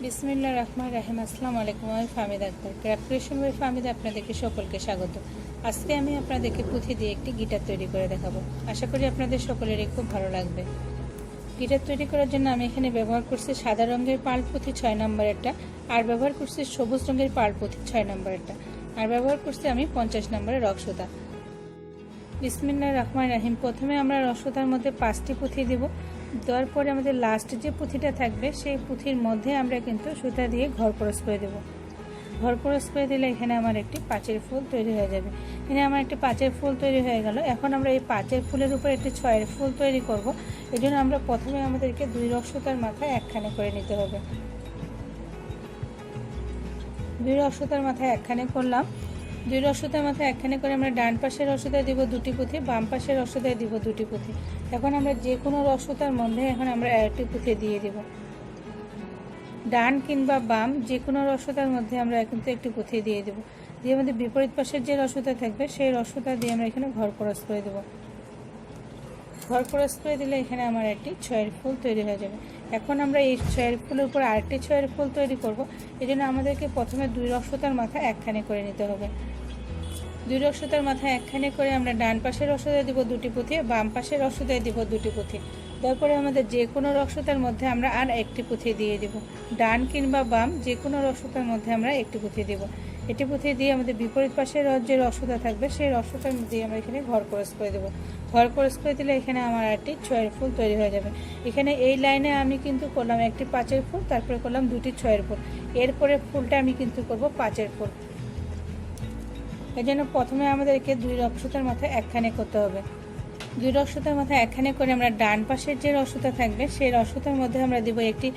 বিসমিল্লাহির রহমানির রহিম। আসসালামু আলাইকুম। আমি Fahmida Akter, craft creation by Fahmida আপনাদেরকে সকলকে স্বাগত। আজকে আমি আপনাদেরকে পুঁথি দিয়ে একটি গিটার তৈরি করে দেখাবো। আশা করি আপনাদের সকলেরই খুব ভালো লাগবে। গিটার তৈরি করার জন্য আমি এখানে ব্যবহার করছি সাদা রঙের পার্ল পুঁথি 6 নম্বরেরটা, আর ব্যবহার করছি সবুজ রঙের পার্ল পুঁথি 6 নম্বরেরটা, আর ব্যবহার করছি আমি 50 নম্বরের রক্সুতা। বিসমিল্লাহির রহমানির রহিম। প্রথমে আমরা রক্সুতার মধ্যে 5টি পুঁথি দেব। দেওয়ার পরে আমাদের লাস্ট যে পুঁথিটা থাকবে সেই পুঁথির মধ্যে আমরা কিন্তু সুতা দিয়ে ঘর ক্রস করে দেব। ঘর ক্রস করে দিলে এখানে আমার একটি পাঁচের ফুল তৈরি হয়ে যাবে। এখানে আমার একটি পাঁচের ফুল তৈরি হয়ে গেল। এখন আমরা এই পাঁচের ফুলের উপর একটি 6-এর ফুল তৈরি করব। এই জন্য আমরা প্রথমে আমাদেরকে 2 রক্সুতার মাথায় একখানে করে নিতে হবে। 2 রক্সুতার মাথায় একখানে করলাম। 2 রক্সুতার মাথায় একখানে করে আমরা ডান পাশের রক্সুতায় দিব 2টি পুঁথি, বাম পাশের রক্সুতায় দিব 2টি পুঁথি। এখন আমরা যে কোনো রক্সুতার মধ্যে আমরা একটি পুঁথি দিয়ে দিব। ডান কিংবা বাম যে কোনো রক্সুতার মধ্যে আমরা কিন্তু একটি পুঁথি দিয়ে দেব। দিয়ে আমাদের বিপরীত পাশের যে রক্সুতা থাকবে সেই রক্সুতা দিয়ে আমরা এখানে ঘর ক্রস করে দেব। ঘর ক্রস করে দিলে এখানে আমার একটি 6-এর ফুল তৈরি হয়ে যাবে। এখন আমরা এই 6-এর ফুলের উপর আরেকটি 6-এর ফুল তৈরি করব। এই জন্য আমাদেরকে প্রথমে 2 রক্সুতার মাথায় একখানে করে নিতে হবে। 2 রক্সুতার মাথায় একখানে করে আমরা ডান পাশের রক্সুতায় দিব 2টি পুঁথি, বাম পাশের রক্সুতায় দিব 2টি পুঁথি। তারপরে আমাদের যে কোনো রক্সুতার মধ্যে আমরা আর একটি পুঁথি দিয়ে দিব। ডান কিংবা বাম যে কোনো রক্সুতার মধ্যে আমরা একটি পুঁথি দিব। এটি পুঁথি দিয়ে আমাদের বিপরীত পাশের যে রক্সুতা থাকবে সেই রক্সুতার দিয়ে আমরা এখানে ঘর ক্রস করে দেব। ঘর ক্রস করে দিলে এখানে আমার একটি 6-এর ফুল তৈরি হয়ে যাবে। এখানে এই লাইনে আমি কিন্তু করলাম একটি 5-এর ফুল, তারপরে করলাম 2টি 6-এর ফুল। এরপরে ফুলটা আমি কিন্তু করব 5-এর ফুল। এই জন্য প্রথমে আমাদেরকে 2 রক্সুতার মাথায় একখানে করতে হবে। 2 রক্সুতার মাথায় একখানে করে আমরা ডান পাশের যে রক্সুতা থাকবে সেই রক্সুতার মধ্যে আমরা দিব একটি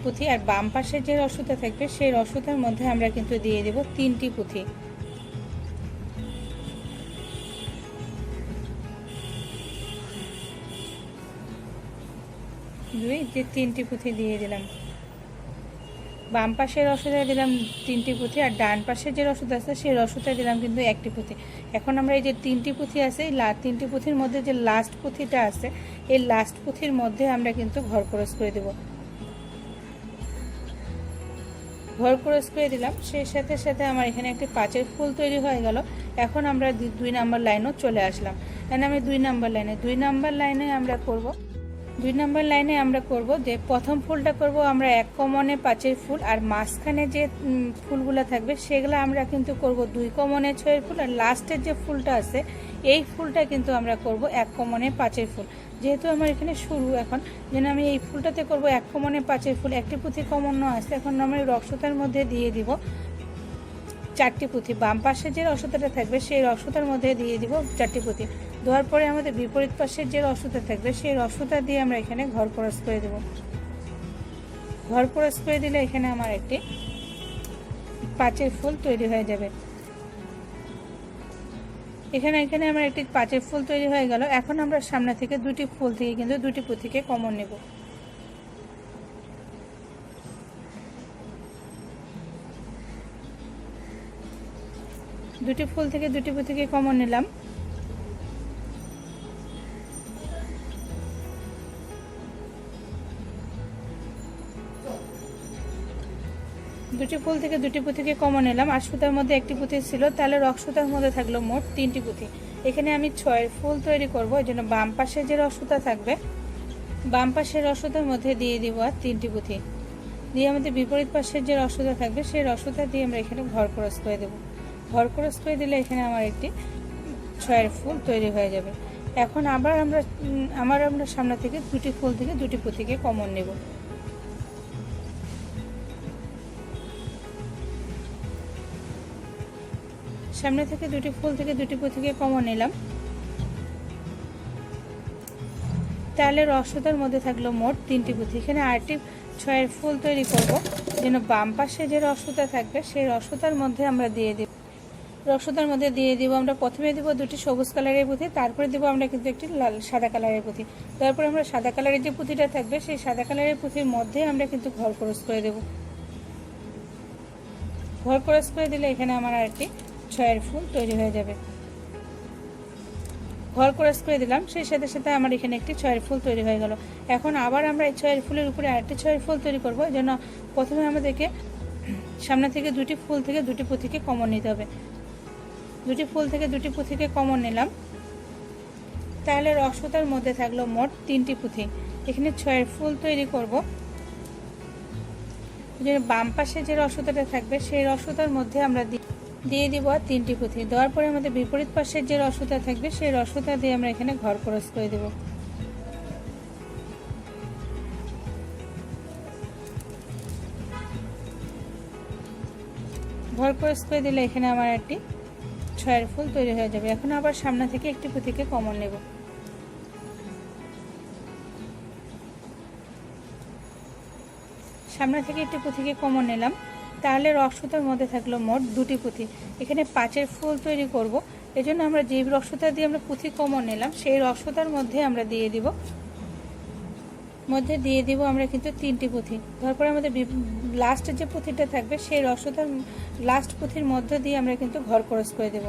পুঁথি, আর বাম পাশের যে রক্সুতা থাকবে সেই রক্সুতার মধ্যে আমরা কিন্তু দিয়ে দেব 3টি পুঁথি। যে 3টি পুঁথি দিয়ে দিলাম। বাম পাশের রক্সুতায় দিলাম 3টি পুঁথি, আর ডান পাশের যে রক্সুতা আছে সেই রক্সুতায় দিলাম কিন্তু একটি পুঁথি। এখন আমরা এই যে 3টি পুঁথি আছে, এই 3টি পুঁথির মধ্যে যে লাস্ট পুঁথিটা আছে এই লাস্ট পুঁথির মধ্যে আমরা কিন্তু ঘর ক্রস করে দেব। ঘর ক্রস করে দিলাম, সেই সাথে সাথে আমার এখানে একটি 5-এর ফুল তৈরি হয়ে গেল। এখন আমরা 2 নম্বর লাইনও চলে আসলাম। এখানে আমি 2 নম্বর লাইনে আমরা করব। 2 নম্বর লাইনে আমরা করব যে প্রথম ফুলটা করব আমরা 1 কমনে 5-এর ফুল, আর মাঝখানে যে ফুলগুলো থাকবে সেগুলো আমরা কিন্তু করব 2 কমনে 6-এর ফুল, আর লাস্টের যে ফুলটা আছে এই ফুলটা কিন্তু আমরা করব 1 কমনে 5-এর ফুল। যেহেতু আমার এখানে শুরু এখন, যেন আমি এই ফুলটাতে করব 1 কমনে 5-এর ফুল। একটি পুঁথি কমন আছে, এখন আমরা রক্সুতার মধ্যে দিয়ে দিব 4টি পুঁথি। বাম পাশে যে রক্সুতাটা থাকবে সেই রক্সুতার মধ্যে দিয়ে দিব 4টি পুঁথি। দেওয়ার পরে আমাদের বিপরীত পাশের যে রক্সুতা থাকবে সেই রক্সুতা দিয়ে আমরা এখানে ঘর ক্রস করে দেব। ঘর ক্রস করে দিলে এখানে আমার একটি 5-এর ফুল তৈরি হয়ে যাবে। এখানে আমার একটি 5-এর ফুল তৈরি হয়ে গেল। এখন আমরা সামনে থেকে 2টি ফুল থেকে কিন্তু 2টি পুঁথিকে কমন নেব। দুটি ফুল থেকে 2টি পুঁথিকে কমন নিলাম। দুটি ফুল থেকে 2টি পুঁথিকে কমন নিলাম, আর সুতার মধ্যে একটি পুঁথি ছিল, তাহলে রক্সুতার মধ্যে থাকলো মোট 3টি পুঁথি। এখানে আমি 6-এর ফুল তৈরি করব। এই জন্য বাম পাশে যে রক্সুতা থাকবে বাম পাশের রক্সুতার মধ্যে দিয়ে দিব আর 3টি পুঁথি। দিয়ে আমাদের বিপরীত পাশের যে রক্সুতা থাকবে সেই রক্সুতা দিয়ে আমরা এখানে ঘর ক্রস করে দেব। ঘর ক্রস করে দিলে এখানে আমার একটি 6-এর ফুল তৈরি হয়ে যাবে। এখন আবার আমরা সামনে থেকে 2টি ফুল থেকে 2টি পুঁথিকে কমন নেব। সামনে থেকে 2টি ফুল থেকে 2টি পুঁথিকে কমন নিলাম, তাহলে রক্সুতার মধ্যে থাকলো মোট 3টি পুঁথি। এখানে আরেকটি 6-এর ফুল তৈরি করব। যেন বাম পাশে যে রক্সুতা থাকবে সেই রক্সুতার মধ্যে আমরা দিয়ে দেব। রক্সুতার মধ্যে দিয়ে দিব আমরা প্রথমে দিব 2টি সবুজ কালারের পুঁথি, তারপরে দিব আমরা কিন্তু একটি সাদা কালারের পুঁথি। তারপরে আমরা সাদা কালারের যে পুঁথিটা থাকবে সেই সাদা কালারের পুঁথির মধ্যে আমরা কিন্তু ঘর ক্রস করে দেব। ঘর ক্রস করে দিলে এখানে আমার আরেকটি 6-এর ফুল তৈরি হয়ে যাবে। ঘর ক্রস করে দিলাম, সেই সাথে সাথে আমার এখানে একটি 6 ফুল তৈরি হয়ে গেল। এখন আবার আমরা এই 6 ফুলের উপরে আরেকটি 6 ফুল তৈরি করব। এই জন্য প্রথমে আমাদেরকে সামনে থেকে দুটি ফুল থেকে দুটি পুঁথিকে কমন নিতে হবে। দুটি ফুল থেকে দুটি পুঁথিকে কমন নিলাম, তাহলে রসুতার মধ্যে থাকলো মোট 3টি পুঁথি। এখানে 6 ফুল তৈরি করব। যে বাম পাশে যে রসুতাটা থাকবে সেই রসুতার মধ্যে আমরা দিয়ে দিব 3টি পুঁথি। দেওয়ার পরে আমাদের বিপরীত পাশের যে রসুতা থাকবে সেই রসুতা দিয়ে আমরা এখানে ঘর ক্রস করে দেব। ঘর ক্রস করে দিলে এখানে আমার একটি 6 ফুল তৈরি হয়ে যাবে। এখন আবার সামনে থেকে একটি পুঁথিকে কমন নেব। সামনে থেকে একটি পুঁথিকে কমন নিলাম, তাহলে রসুতার মধ্যে থাকলো মোট 2টি পুঁথি। এখানে 5 ফুল তৈরি করব। এজন্য আমরা যে রসুতা দিয়ে আমরা পুঁথি কমন নিলাম সেই রসুতার মধ্যে আমরা দিয়ে দিব আমরা কিন্তু 3টি পুঁথি। তারপরে আমাদের লাস্ট যে পুঁথিটা থাকবে সেই রসুতার লাস্ট পুঁথির মধ্য দিয়ে আমরা কিন্তু ঘর ক্রস করে দেব।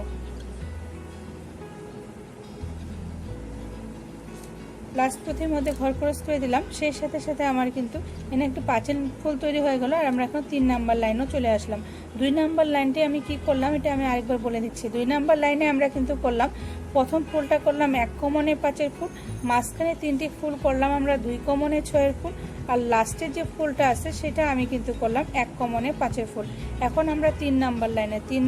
লাস্ট পুঁথির মধ্যে ঘর ক্রস করে দিলাম, সেই সাথে সাথে আমার কিন্তু এখানে একটু 5 ফুল তৈরি হয়ে গেল। আর আমরা এখন 3 নাম্বার লাইনও চলে আসলাম। 2 নাম্বার লাইনটি আমি কি করলাম এটা আমি আরেকবার বলে দিচ্ছি। 2 নাম্বার লাইনে আমরা কিন্তু করলাম, প্রথম ফুলটা করলাম 1 কমনে 5 ফুল, মাঝখানে 3টি ফুল করলাম আমরা 2 কমনে 6 ফুল, আর লাস্টের যে ফুলটা আছে সেটা আমি কিন্তু করলাম 1 কমনে 5 ফুল। এখন আমরা 3 নাম্বার লাইনে 3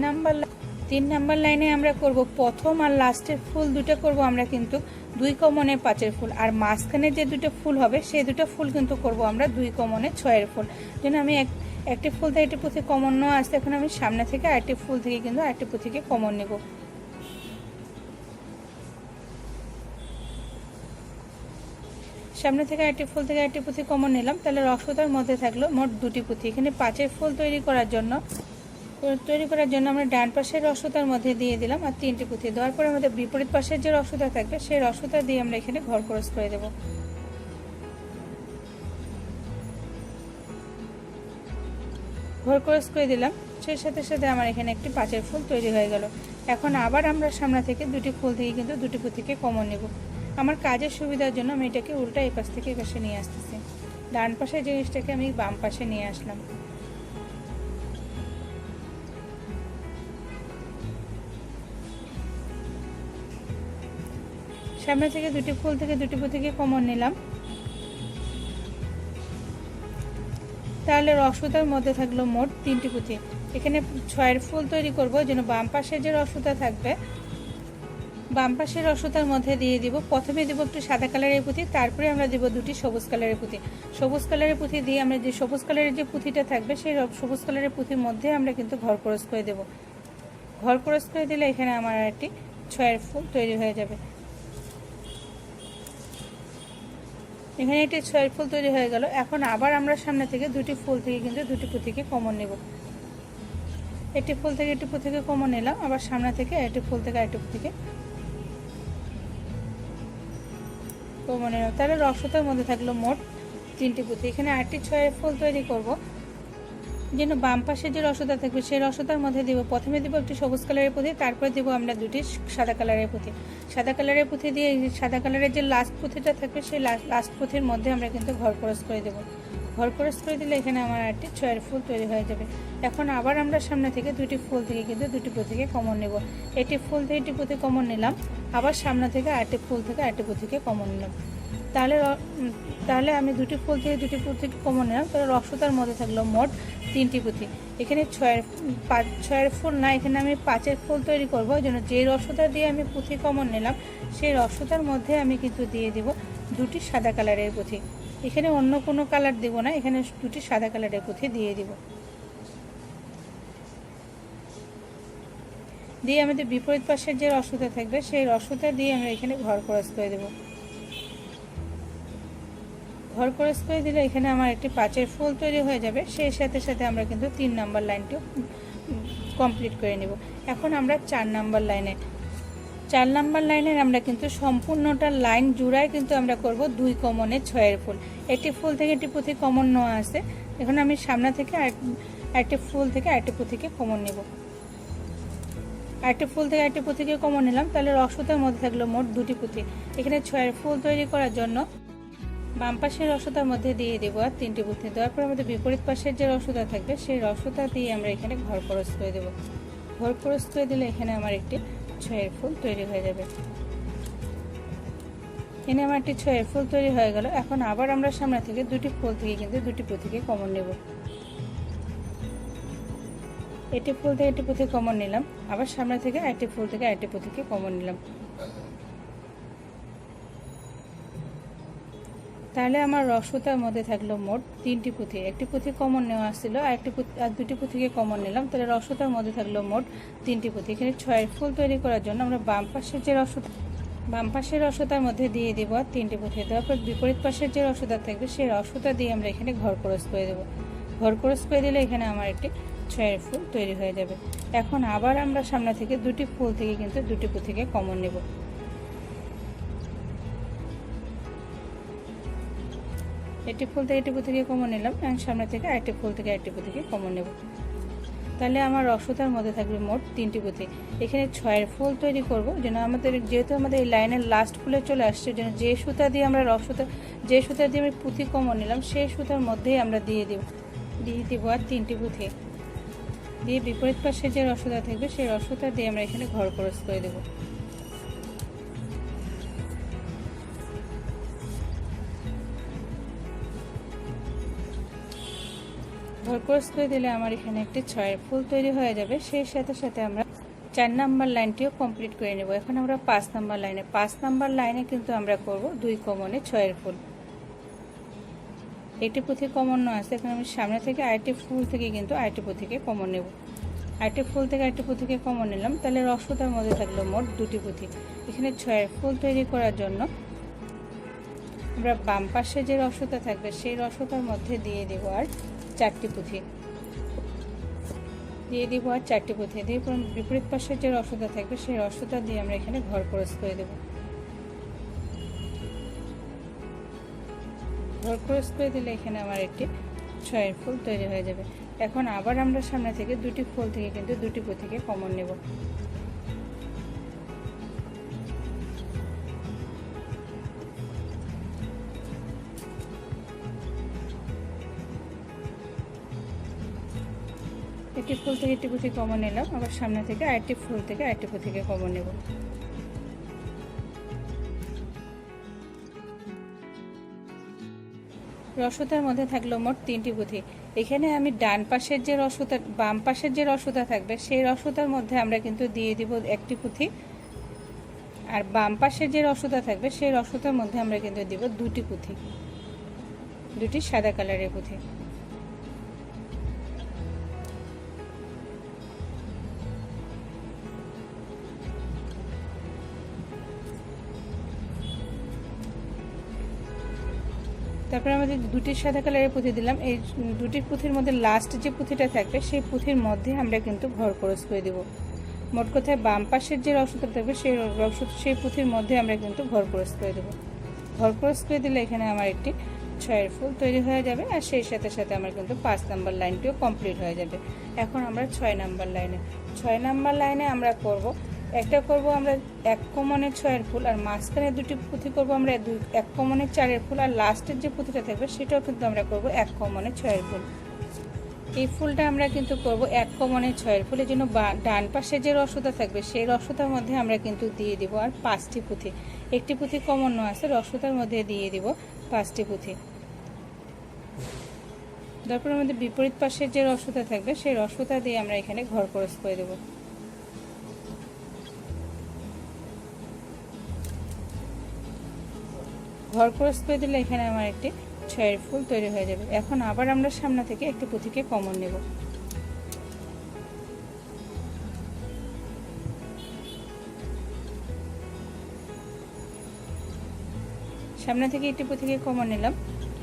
নাম্বার লাইনে আমরা করব প্রথম আর লাস্টের ফুল দুটো করব আমরা কিন্তু 2 কমনে 5 ফুল, আর মাঝখানে যে দুটো ফুল হবে সেই দুটো ফুল কিন্তু করব আমরা 2 কমনে 6 ফুল। যেন আমি একটি ফুল থেকে একটি পুঁথি কমন নেওয়া আসতে, এখন আমি সামনে থেকে আরেকটি ফুল থেকে কিন্তু আরেকটি পুঁথিকে কমন নেব। সামনে থেকে আরেকটি ফুল থেকে আরেকটি পুঁথি কমন নিলাম, তাহলে রসুতার মধ্যে থাকলো মোট 2টি পুঁথি। এখানে 5 ফুল তৈরি করার জন্য আমরা ডান পাশের রসুতার মধ্যে দিয়ে দিলাম আর 3টি পুঁথি। দেওয়ার পরে আমাদের বিপরীত পাশের যে রসুতা থাকবে সেই রসুতা দিয়ে আমরা এখানে ঘর ক্রস করে দেব। ঘর ক্রস করে দিলাম, সেই সাথে সাথে আমার এখানে একটি 5 ফুল তৈরি হয়ে গেল। এখন আবার আমরা সামনে থেকে দুটি ফুল থেকে কিন্তু দুটি পুঁথিকে কমন নেব। আমার কাজের সুবিধার জন্য আমি এটাকে উল্টা এই পাশ থেকে এই পাশে নিয়ে আসতেছি। ডান পাশের জিনিসটাকে আমি বাম পাশে নিয়ে আসলাম। সামনে থেকে দুটি ফুল থেকে দুটি পুঁথিকে কমন নিলাম, তাহলে রসুতার মধ্যে থাকলো মোট 3টি পুঁথি। এখানে 6 ফুল তৈরি করব। যেন বাম পাশে যে রসুতা থাকবে বাম পাশের রসুতার মধ্যে দিয়ে দিব, প্রথমে দিব একটু সাদা কালারের পুঁথি, তারপরে আমরা দিব দুটি সবুজ কালারের পুঁথি। সবুজ কালারের পুঁথি দিয়ে আমরা যে সবুজ কালারের যে পুঁথিটা থাকবে সেই সবুজ কালারের পুঁথির মধ্যে আমরা কিন্তু ঘর ক্রস করে দেব। ঘর ক্রস করে দিলে এখানে আমার একটি 6 ফুল তৈরি হয়ে যাবে। এখানে একটি 6 ফুল তৈরি হয়ে গেল। এখন আবার আমরা সামনে থেকে দুটি ফুল থেকে কিন্তু দুটি পুঁথিকে কমন নেব। একটি ফুল থেকে একটি পুঁথিকে কমন নিলাম, আবার সামনে থেকে একটি ফুল থেকে আরেকটি পুঁথিকে কমন নিলাম, তাহলে রসুতার মধ্যে থাকলো মোট 3টি পুঁথি। এখানে আরেকটি 6 ফুল তৈরি করব। যেন বাম পাশে যে রসুতা থাকবে সেই রসুতার মধ্যে দিব, প্রথমে দিব একটি সবুজ কালারের পুঁথি, তারপরে দিব আমরা দুটি সাদা কালারের পুঁথি। সাদা কালারের পুঁথি দিয়ে সাদা কালারের যে লাস্ট পুঁথিটা থাকবে সেই লাস্ট পুঁথির মধ্যে আমরা কিন্তু ঘর ক্রস করে দেব। ঘর ক্রস করে দিলে এখানে আমার একটি 6 ফুল তৈরি হয়ে যাবে। এখন আবার আমরা সামনে থেকে দুটি ফুল থেকে কিন্তু দুটি পুঁথিকে কমন নেব। একটি ফুল থেকে একটি পুঁথি কমন নিলাম, আবার সামনে থেকে আরেকটি ফুল থেকে আরেকটি পুঁথিকে কমন নিলাম। তাহলে আমি দুটি ফুল থেকে দুটি পুঁথিকে কমন নিলাম, তাহলে রসুতার মধ্যে থাকলো মোট 3টি পুঁথি। এখানে 6 ফুল না, এখানে আমি 5 ফুল তৈরি করব। এই জন্য যে রসুতা দিয়ে আমি পুঁথি কমন নিলাম সেই রসুতার মধ্যে আমি কিন্তু দিয়ে দিব দুটি সাদা কালারের পুঁথি। এখানে অন্য কোনো কালার দেব না, এখানে দুটি সাদা কালারের পুঁথি দিয়ে দিব। দিয়ে আমাদের বিপরীত পাশের যে রসুতা থাকবে সেই রসুতা দিয়ে আমরা এখানে ঘর ক্রস করে দেব। ঘর ক্রস করে দিলে এখানে আমার একটি 5 ফুল তৈরি হয়ে যাবে। সেই সাথে সাথে আমরা কিন্তু 3 নাম্বার লাইনটিও কমপ্লিট করে নেব। এখন আমরা 4 নাম্বার লাইনের আমরা কিন্তু সম্পূর্ণটা লাইন জুড়ায় কিন্তু আমরা করব 2 কমনে 6 ফুল। একটি ফুল থেকে একটি পুঁথি কমন নেওয়া আছে। এখন আমি সামনে থেকে আরেকটি ফুল থেকে আরেকটি পুঁথিকে কমন নেব। আরেকটি ফুল থেকে আরেকটি পুঁথিকে কমন নিলাম, তাহলে রসুতার মধ্যে থাকলো মোট দুটি পুঁথি। এখানে 6 ফুল তৈরি করার জন্য বাম পাশের রসুতার মধ্যে দিয়ে দেব আর 3টি পুঁথি। দেওয়ার পর আমাদের বিপরীত পাশের যে রসুতা থাকবে সেই রসুতা দিয়ে আমরা এখানে ঘর ক্রস করে দেবো। ঘর ক্রস করে দিলে এখানে আমার একটি 6 ফুল তৈরি হয়ে যাবে। এখানে আমার একটি 6 ফুল তৈরি হয়ে গেল। এখন আবার আমরা সামনে থেকে দুটি ফুল থেকে কিন্তু দুটি পুঁথিকে কমন নেব। এটি ফুল থেকে একটি পুঁথি কমন নিলাম, আবার সামনে থেকে একটি ফুল থেকে একটি পুঁথিকে কমন নিলাম। তাহলে আমার রসুতার মধ্যে থাকলো মোট 3টি পুঁথি। একটি পুঁথি কমন নেওয়া আসছিল আর দুটি পুঁথিকে কমন নিলাম, তাহলে রসুতার মধ্যে থাকলো মোট 3টি পুঁথি। এখানে 6 ফুল তৈরি করার জন্য আমরা বাম পাশের রসুতার মধ্যে দিয়ে দেবো আর 3টি পুঁথি। তারপর বিপরীত পাশের যে রসুতা থাকবে সেই রসুতা দিয়ে আমরা এখানে ঘর ক্রস করে দেবো। ঘর ক্রস করে দিলে এখানে আমার একটি 6 ফুল তৈরি হয়ে যাবে। এখন আবার আমরা সামনে থেকে দুটি ফুল থেকে কিন্তু দুটি পুঁথিকে কমন নেব। একটি ফুল থেকে একটি পুঁথিকে কমন নিলাম, এবং সামনে থেকে আরেকটি ফুল থেকে আরেকটি পুঁথিকে কমন নেব। তাহলে আমার রসুতার মধ্যে থাকবে মোট 3টি পুঁথি। এখানে 6 ফুল তৈরি করব, যেন যেহেতু আমাদের এই লাইনের লাস্ট ফুলে চলে আসছে, যেন যে সুতা দিয়ে আমরা আমি পুঁথি কমন নিলাম সেই সুতার মধ্যেই আমরা দিয়ে দিব আর 3টি পুঁথি দিয়ে বিপরীত পাশে যে রসুতা থাকবে সেই রসুতা দিয়ে আমরা এখানে ঘর ক্রস করে দেব। ঘর ক্রস করে দিলে আমার এখানে একটি 6 ফুল তৈরি হয়ে যাবে। সেই সাথে সাথে আমরা 4 নাম্বার লাইনটিও কমপ্লিট করে নেব। এখন আমরা 5 নাম্বার লাইনে কিন্তু আমরা করব 2 কমনে 6 ফুল। একটি পুঁথি কমন না আসছে, এখন আমি সামনে থেকে আরেকটি ফুল থেকে কিন্তু আরেকটি পুঁথিকে কমন নেব। আরেকটি ফুল থেকে আরেকটি পুঁথিকে কমন নিলাম, তাহলে রসুতার মধ্যে থাকলো মোট 2টি পুঁথি। এখানে 6 ফুল তৈরি করার জন্য আমরা বাম পাশে যে রসুতা থাকবে সেই রসুতার মধ্যে দিয়ে দেব আর 4টি পুঁথি। দিয়ে দিব আর 4টি পুঁথি দিয়ে বিপরীত পাশের যে রসুতা থাকবে সেই রসুতা দিয়ে আমরা এখানে ঘর ক্রস করে দেব। ঘর ক্রস করে দিলে এখানে আমার একটি 6 ফুল তৈরি হয়ে যাবে। এখন আবার আমরা সামনে থেকে দুটি ফুল থেকে কিন্তু দুটি পুঁথিকে কমন নেব। একটি ফুল থেকে একটি পুঁথি কমন নিলাম, আবার সামনে থেকে আরেকটি ফুল থেকে আরেকটি পুঁথিকে কমন নেব। রসুতার মধ্যে থাকলো মোট 3টি পুঁথি। এখানে আমি বাম পাশের যে রসুতা থাকবে সেই রসুতার মধ্যে আমরা কিন্তু দিয়ে দিব একটি পুঁথি, আর বাম পাশের যে রসুতা থাকবে সেই রসুতার মধ্যে আমরা কিন্তু দিব 2টি পুঁথি, 2টি সাদা কালারের পুঁথি। তারপরে আমাদের 2টি সাদা কালারের পুঁথি দিলাম। এই 2টি পুঁথির মধ্যে লাস্ট যে পুঁথিটা থাকবে সেই পুঁথির মধ্যে আমরা কিন্তু ঘর ক্রস করে দেব। মোট কথায় বাম পাশের যে রসুতা থাকবে সেই পুঁথির মধ্যে আমরা কিন্তু ঘর ক্রস করে দেব। ঘর ক্রস করে দিলে এখানে আমার একটি 6 ফুল তৈরি হয়ে যাবে, আর সেই সাথে সাথে আমার কিন্তু 5 নাম্বার লাইনটিও কমপ্লিট হয়ে যাবে। এখন আমরা 6 নাম্বার লাইনে আমরা করব আমরা 1 কমনে 6 ফুল, আর মাঝখানে দুটি পুঁথি করব আমরা 1 কমনে 4 ফুল, আর লাস্টের যে পুঁথিটা থাকবে সেটাও কিন্তু আমরা করব 1 কমনে 6 ফুল। এই ফুলটা আমরা কিন্তু করব 1 কমনে 6 ফুল। এর জন্য ডান পাশে যে রসুতা থাকবে সেই রসুতার মধ্যে আমরা কিন্তু দিয়ে দিব আর 5টি পুঁথি। একটি পুঁথি কমন আছে, রসুতার মধ্যে দিয়ে দিব 5টি পুঁথি। তারপর আমাদের বিপরীত পাশের যে রসুতা থাকবে সেই রসুতা দিয়ে আমরা এখানে ঘর ক্রস করে দেব। ঘর ক্রস করে দিলে এখানে আমার একটি 6 ফুল তৈরি হয়ে যাবে। এখন আবার আমরা সামনে থেকে একটি পুঁথিকে কমন নেব। সামনে থেকে একটি পুঁথিকে কমন নিলাম।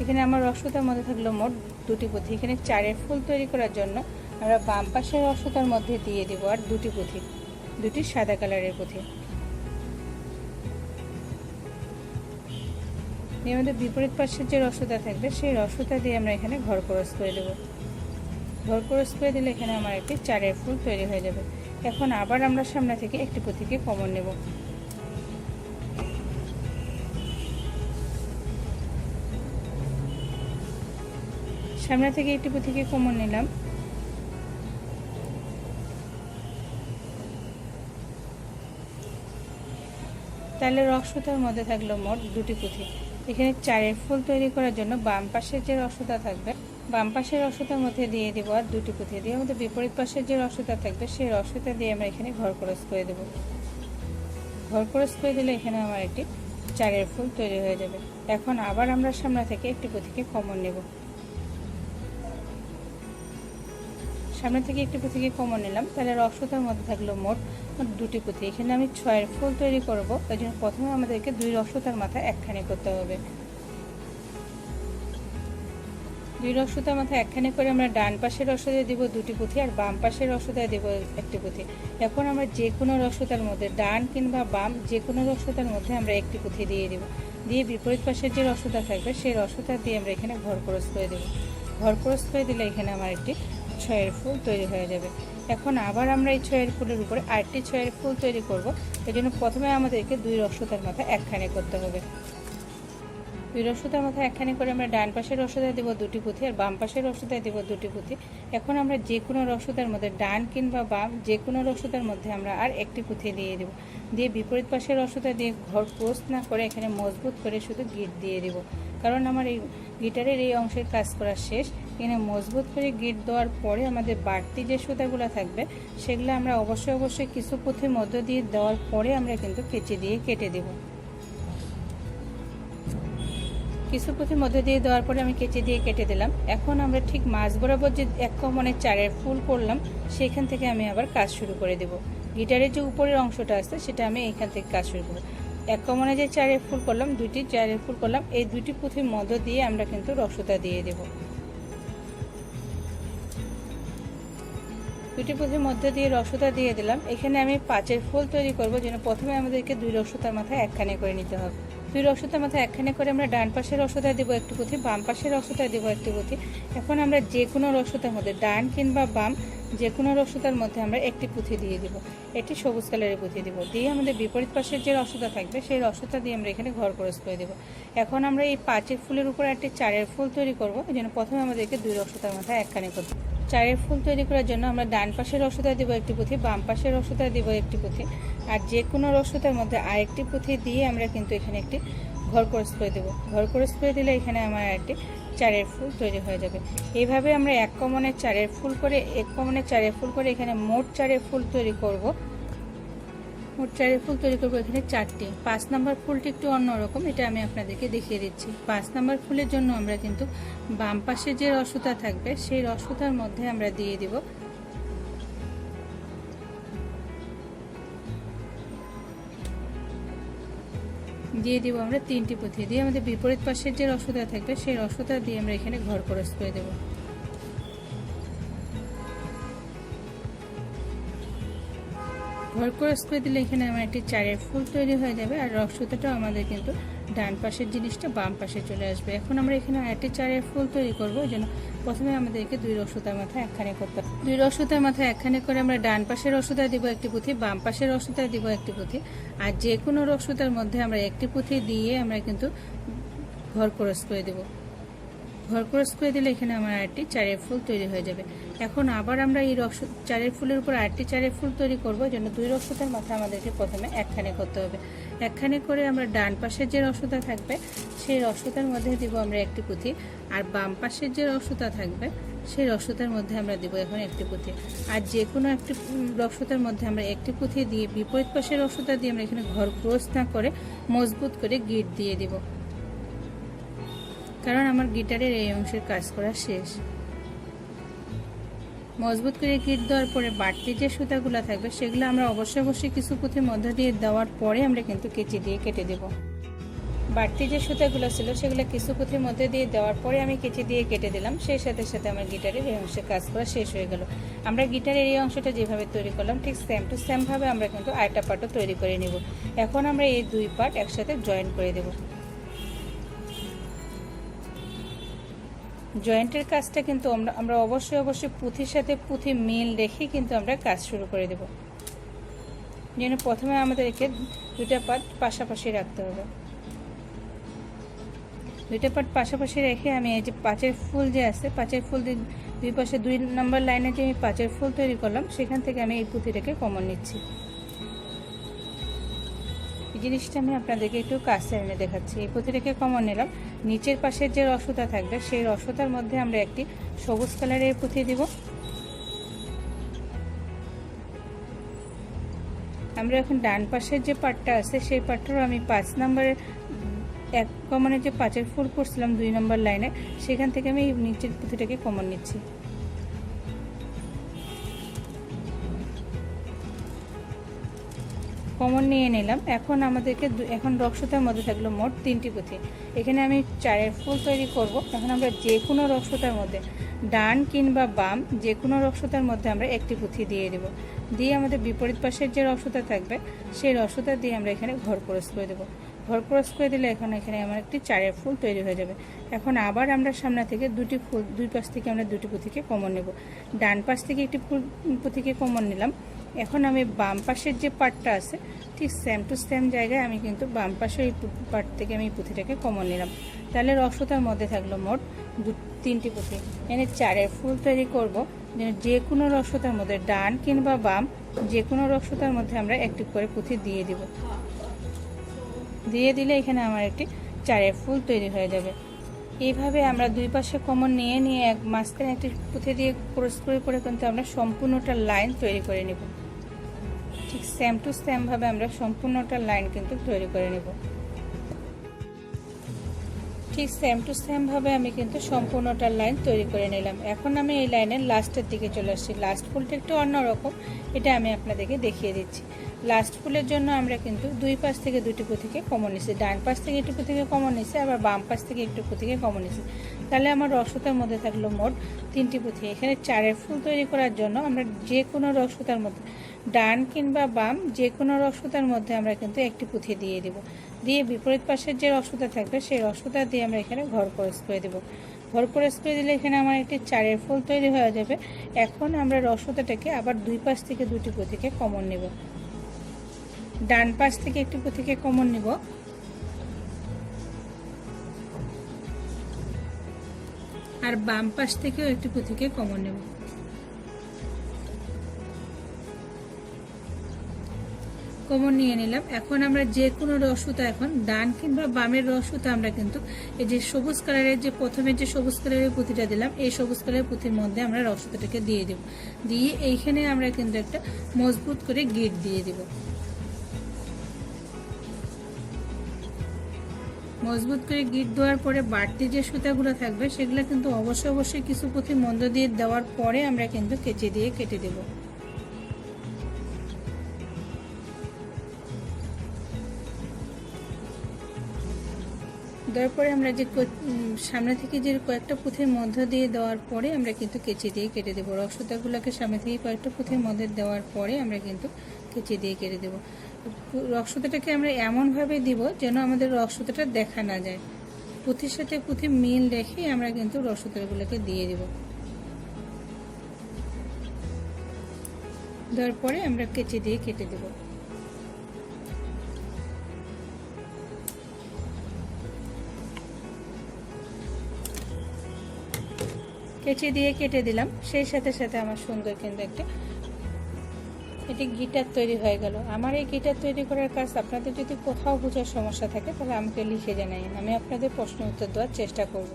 এখানে আমার রসুতার মধ্যে থাকলো মোট 2টি পুঁথি। এখানে 4 ফুল তৈরি করার জন্য আমরা বাম পাশের রসুতার মধ্যে দিয়ে দেব আর 2টি পুঁথি, 2টি সাদা কালারের পুঁথি। আমাদের বিপরীত পাশের যে রসুতা থাকবে সেই রসুতা দিয়ে আমরা এখানে ঘর ক্রস করে দেব। ঘর ক্রস করে দিলে এখানে আমার একটি 4 ফুল তৈরি হয়ে যাবে। এখন আবার আমরা সামনে থেকে একটি পুঁথিকে কমন নেব। সামনে থেকে একটি পুঁথিকে কমন নিলাম। তাহলে রস সুতার মধ্যে থাকলো মোট দুটি পুঁথি। এখানে চারের ফুল তৈরি করার জন্য বাম পাশের যে রসুতা থাকবে, বাম পাশের রসুতার মধ্যে দিয়ে দেবো আর দুটি পুঁথি দিয়ে আমাদের বিপরীত পাশের যে রসুতা থাকবে সেই রসুতা দিয়ে আমরা এখানে ঘর ক্রস করে দেবো। ঘর ক্রস করে দিলে এখানে আমার একটি চারের ফুল তৈরি হয়ে যাবে। এখন আবার আমরা সামনে থেকে একটি পুঁথিকে কমন নেব। সামনে থেকে একটি পুঁথিকে কমন নিলাম। তাহলে রসুতার মধ্যে থাকলো মোট দুটি পুঁথি। এখানে আমি 6 ফুল তৈরি করব, তাই জন্য প্রথমে আমাদেরকে 2 রসুতার মাথা একখানি করতে হবে। 2 রসুতার মাথা একখানি করে আমরা ডান পাশের রসুতায় দিব দুটি পুঁথি আর বাম পাশের রসুতায় দিব একটি পুঁথি। এখন আমরা যে কোনো রসুতার মধ্যে, ডান কিংবা বাম যে কোনো রসুতার মধ্যে আমরা একটি পুঁথি দিয়ে দিব। দিয়ে বিপরীত পাশের যে রসুতা থাকবে সেই রসুতা দিয়ে আমরা এখানে ঘর ক্রস করে দেব। ঘর ক্রস করে দিলে এখানে আমার একটি 6 ফুল তৈরি হয়ে যাবে। এখন আবার আমরা এই 6 ফুলের উপরে আরেকটি 6 ফুল তৈরি করব। এর জন্য প্রথমে আমাদেরকে 2 রসুতার মাথা একখানি করতে হবে। 2 রসুতার মাথা একখানি করে আমরা ডান পাশের রসুতায় দেব দুটি পুঁথি আর বাম পাশের রসুতায় দেব দুটি পুঁথি। এখন আমরা যে কোনো রসুতার মধ্যে, ডান কিংবা বাম যে কোনো রসুতার মধ্যে আমরা আর একটি পুঁথি দিয়ে দেব। দিয়ে বিপরীত পাশের রসুতা দিয়ে ঘর ক্রস না করে এখানে মজবুত করে শুধু গিট দিয়ে দেব। কারণ আমার এই গিটারের এই অংশের কাজ করা শেষ। এখানে মজবুত করে গিট দেওয়ার পরে আমাদের বাড়তি যে সুতাগুলো থাকবে সেগুলো আমরা অবশ্যই কিছু পুঁথির মধ্য দিয়ে দেওয়ার পরে আমরা কিন্তু কেচি দিয়ে কেটে দেব। কিছু পুঁথির মধ্যে দিয়ে দেওয়ার পরে আমি কেচি দিয়ে কেটে দিলাম। এখন আমরা ঠিক মাঝ বরাবর যে এক কমনের 4 ফুল করলাম সেখান থেকে আমি আবার কাজ শুরু করে দেব। গিটারের যে উপরের অংশটা আছে সেটা আমি এখান থেকে কাজ শুরু করব। এক কমনে যে 4 ফুল করলাম, দুটি 4 ফুল করলাম, এই দুটি পুঁথির মধ্য দিয়ে আমরা কিন্তু রসুতা দিয়ে দেব। দুটি পুঁথির মধ্যে দিয়ে রসুতা দিয়ে দিলাম। এখানে আমি 5 ফুল তৈরি করব, যেন প্রথমে আমাদেরকে 2 রসুতার মাথায় একখানি করে নিতে হবে। 2 রসুতার মাথায় একখানি করে আমরা ডান পাশের রসুতায় দেবো একটি পুঁথি, বাম পাশের রসুতায় দেবো একটি পুঁথি। এখন আমরা যে কোনো রসুতার মধ্যে, ডান কিংবা বাম যে কোনো রসুতার মধ্যে আমরা একটি পুঁথি দিয়ে দিব। এটি সবুজ কালারের পুঁথি দিব। দিয়ে আমাদের বিপরীত পাশের যে রসুতা থাকবে সেই রসুতা দিয়ে আমরা এখানে ঘর ক্রস করে দেব। এখন আমরা এই 5 ফুলের উপর একটি 4 ফুল তৈরি করব, এই জন্য প্রথমে আমাদেরকে 2 রসুতার মাথায় একখানি করতে হবে। 4 ফুল তৈরি করার জন্য আমরা ডান পাশের রসুতায় দেবো একটি পুঁথি, বাম পাশের রসুতায় দেবো একটি পুঁথি আর যে কোনো রসুতার মধ্যে আরেকটি পুঁথি দিয়ে আমরা কিন্তু এখানে একটি ঘর ক্রস করে দেবো। ঘর ক্রস করে দিলে এখানে আমার একটি 4 ফুল তৈরি হয়ে যাবে। এইভাবে আমরা এক কমনে 4 ফুল করে, এক কমনে 4 ফুল করে এখানে মোট 4 ফুল তৈরি করব। মোট 4 ফুল তৈরি করবো এখানে 4টি। 5 নম্বর ফুলটি একটু অন্যরকম, এটা আমি আপনাদেরকে দেখিয়ে দিচ্ছি। 5 নম্বর ফুলের জন্য আমরা কিন্তু বাম পাশে যে রসুতা থাকবে সেই রসুতার মধ্যে আমরা দিয়ে দিব আমরা 3টি পুঁথি। দিয়ে আমাদের বিপরীত পাশের যে রসুতা থাকবে সেই রসুতা দিয়ে আমরা এখানে ঘর ক্রস করে দেব। ঘর ক্রস করে দিলে এখানে আমার একটি 4 ফুল তৈরি হয়ে যাবে আর রসুতাটাও আমাদের কিন্তু ডান পাশের জিনিসটা বাম পাশে চলে আসবে। এখন আমরা এখানে আরেকটি 4 ফুল তৈরি করবো, এই জন্য প্রথমে আমাদেরকে 2 রসুতার মাথায় একখানি করতে হবে। 2 রসুতার মাথায় একখানি করে আমরা ডান পাশের রসুতায় দিব একটি পুঁথি, বাম পাশের রসুতায় দিব একটি পুঁথি আর যে কোনো রসুতার মধ্যে আমরা একটি পুঁথি দিয়ে আমরা কিন্তু ঘর ক্রস করে দেব। ঘর ক্রস করে দিলে এখানে আমার আরেকটি 4 ফুল তৈরি হয়ে যাবে। এখন আবার আমরা এই 4 ফুলের উপর আরেকটি 4 ফুল তৈরি করব, এই জন্য 2 রসুতার মাথায় আমাদেরকে প্রথমে একখানি করতে হবে। একখানি করে আমরা ডান পাশের যে রসুতা থাকবে সেই রসুতার মধ্যে দিব আমরা একটি পুঁথি আর বাম পাশের যে রসুতা থাকবে সেই রসুতার মধ্যে আমরা দিব এখন একটি পুঁথি আর যে কোনো একটি রসুতার মধ্যে আমরা একটি পুঁথি দিয়ে বিপরীত পাশের রসুতা দিয়ে আমরা এখানে ঘর ক্রস না করে মজবুত করে গিট দিয়ে দিব, কারণ আমার গিটারের এই অংশের কাজ করা শেষ। মজবুত করে গিট দেওয়ার পরে বাড়তি যে সুতাগুলো থাকবে সেগুলো আমরা অবশ্যই কিছু পুঁথির মধ্যে দিয়ে দেওয়ার পরে আমরা কিন্তু কেচি দিয়ে কেটে দেব। বাড়তি যে সুতাগুলো ছিল সেগুলো কিছু পুঁথির মধ্যে দিয়ে দেওয়ার পরে আমি কেচি দিয়ে কেটে দিলাম। সেই সাথে আমার গিটারের এই অংশের কাজ করা শেষ হয়ে গেল। আমরা গিটারের এই অংশটা যেভাবে তৈরি করলাম ঠিক সেম টু সেম ভাবে আমরা কিন্তু আরেকটা পার্টও তৈরি করে নেব। এখন আমরা এই 2 পার্ট একসাথে জয়েন করে দেব। জয়েন্টের কাজটা কিন্তু আমরা অবশ্যই পুঁথির সাথে পুঁথি মিল রেখে কিন্তু আমরা কাজ শুরু করে দেব। যেন প্রথমে আমাদেরকে দুইটা পাট পাশাপাশি রাখতে হবে। দুইটা পাট পাশাপাশি রেখে আমি এই যে পাঁচের ফুল যে আছে, পাঁচের ফুল দুই পাশে 2 নম্বর লাইনে যে আমি পাঁচের ফুল তৈরি করলাম সেখান থেকে আমি এই পুঁথিটাকে কমন নিচ্ছি। এই জিনিসটা আমি আপনাদেরকে একটু কাছে এনে দেখাচ্ছি। এই পুঁথিটাকে কমন নিলাম। নিচের পাশের যে রসুতা থাকবে সেই রসুতার মধ্যে আমরা একটি সবুজ কালারের পুঁথি দিব। আমরা এখন ডান পাশের যে পাটটা আছে সেই পাটটারও আমি 5 নম্বরের এক কমনের যে পাঁচের ফুল করছিলাম 2 নম্বর লাইনে, সেখান থেকে আমি নিচের পুঁথিটাকে কমন নিচ্ছি। কমন নিয়ে নিলাম। এখন আমাদেরকে এখন রক্সতার মধ্যে থাকলো মোট 3টি পুঁথি। এখানে আমি 4 ফুল তৈরি করব। এখন আমরা যে কোনো রক্সতার মধ্যে ডান কিংবা বাম যে কোনো রক্সতার মধ্যে আমরা একটি পুঁথি দিয়ে দেব। দিয়ে আমাদের বিপরীত পাশের যে রক্সতা থাকবে সেই রক্সতা দিয়ে আমরা এখানে ঘর ক্রস করে দেবো। ঘর ক্রস করে দিলে এখানে আমার একটি 4 ফুল তৈরি হয়ে যাবে। এখন আবার আমরা সামনে থেকে দুটি ফুল, দুই পাশ থেকে আমরা দুটি পুঁথিকে কমন নেব। ডান পাশ থেকে একটি পুঁথিকে কমন নিলাম। এখন আমি বাম পাশের যে পার্টটা আছে ঠিক সেম টু সেম জায়গায় আমি কিন্তু বাম পাশের এই পার্ট থেকে আমি পুঁথিটাকে কমন নিলাম। তাহলে রক্সতার মধ্যে থাকলো মোট 3টি পুঁথি। এনে 4 ফুল তৈরি করব। যে কোনো রক্সতার মধ্যে ডান কিংবা বাম যে কোনো রক্সতার মধ্যে আমরা একটি করে পুঁথি দিয়ে দিব। দিয়ে দিলে এখানে আমার একটি 4 ফুল তৈরি হয়ে যাবে। এইভাবে আমরা দুই পাশে কমন নিয়ে এক মাঝখানে একটি পুঁথি দিয়ে ক্রস করে কিন্তু আমরা সম্পূর্ণটা লাইন তৈরি করে নেব। ঠিক সেম টু সেম ভাবে আমরা সম্পূর্ণটা লাইন কিন্তু তৈরি করে নেব। ঠিক সেম টু সেম ভাবে আমি কিন্তু সম্পূর্ণটা লাইন তৈরি করে নিলাম। এখন আমি এই লাইনের লাস্টের দিকে চলে আসছি। লাস্ট ফুলটা একটু অন্যরকম, এটা আমি আপনাদেরকে দেখিয়ে দিচ্ছি। লাস্ট ফুলের জন্য আমরা কিন্তু দুই পাশ থেকে দুটি পুঁথিকে কমন নিছি। ডান পাশ থেকে একটু পুঁথিকে কমন নিছি, আবার বাম পাশ থেকে একটু পুঁথিকে কমন নিছি। তাহলে আমার রক্সতার মধ্যে থাকলো মোট 3টি পুঁথি। এখানে 4 ফুল তৈরি করার জন্য আমরা যে কোনো রক্সতার মধ্যে ডান কিংবা বাম যে কোনো রক্সতার মধ্যে আমরা কিন্তু একটি পুঁথি দিয়ে দেব। দিয়ে বিপরীত পাশের যে রক্সতা থাকবে সেই রক্সতা দিয়ে আমরা এখানে ঘর ক্রস করে দেব। ঘর ক্রস করে দিলে এখানে আমার একটি 4 ফুল তৈরি হয়ে যাবে। এখন আমরা রক্সতাটাকে আবার দুই পাশ থেকে দুটি পুঁথিকে কমন নেব। ডান পাশ থেকে একটি পুঁথিকে কমন নিব, আর বাম পাশ থেকেও একটি পুঁথিকে কমন নেব। কমন নিয়ে নিলাম। এখন আমরা যে কোনো রক্সতা এখন ডান কিংবা বামের রক্সতা আমরা কিন্তু এই যে সবুজ কালারের যে প্রথমে যে সবুজ কালারের পুঁথিটা দিলাম এই সবুজ কালারের পুঁথির মধ্যে আমরা রক্সতাটাকে দিয়ে দেব। দিয়ে এইখানে আমরা কিন্তু একটা মজবুত করে গিট দিয়ে দেব। মজবুত করে গিট দেওয়ার পরে বাড়তি যে সুতাগুলো থাকবে সেগুলো কিন্তু অবশ্যই কিছু পুঁথির মধ্য দিয়ে দেওয়ার পরে আমরা কিন্তু কেচি দিয়ে কেটে দেব। দেওয়ার পরে আমরা যে সামনে থেকে যে কয়েকটা পুঁথির মধ্য দিয়ে দেওয়ার পরে আমরা কিন্তু কেচি দিয়ে কেটে দেবো। রক্সতাগুলোকে সামনে থেকে কয়েকটা পুঁথির মধ্যে দেওয়ার পরে আমরা কিন্তু কেচি দিয়ে কেটে দেবো। রক্সতাটাকে আমরা এমনভাবে দিব যেন আমাদের রক্সতাটা দেখা না যায়। পুঁথির সাথে পুঁথি মিল রেখে আমরা কিন্তু রক্সতাগুলোকে দিয়ে দেব। দেওয়ার পরে আমরা কেচি দিয়ে কেটে দেব। কেচি দিয়ে কেটে দিলাম। সেই সাথে সাথে আমার সুন্দর কিন্তু একটা এটি গিটার তৈরি হয়ে গেল। আমার এই গিটার তৈরি করার কাজ আপনাদের যদি কোথাও বোঝার সমস্যা থাকে তাহলে আমাকে লিখে জানাবেন, আমি আপনাদের প্রশ্ন উত্তর দেওয়ার চেষ্টা করব।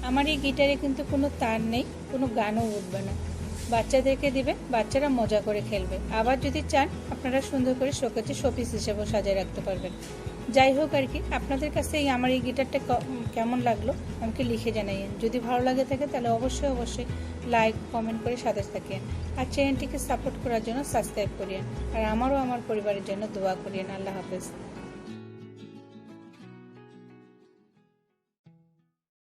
আমার এই গিটারে কিন্তু কোনো তার নেই, কোনো গানও উঠবে না। বাচ্চাদেরকে দিবে, বাচ্চারা মজা করে খেলবে। আবার যদি চান আপনারা সুন্দর করে শোকেজে শোপিস হিসেবেও সাজিয়ে রাখতে পারবেন। যাই হোক আর কি, আপনাদের কাছে আমার এই গিটারটা কেমন লাগলো আমাকে লিখে জানাইয়েন। যদি ভালো লাগে থাকে তাহলে অবশ্যই লাইক কমেন্ট করে সাথে থাকেন। আর চ্যানেলটিকে সাপোর্ট করার জন্য সাবস্ক্রাইব করিয়েন। আর আমারও আমার পরিবারের জন্য দোয়া করিয়েন। আল্লাহ হাফেজ।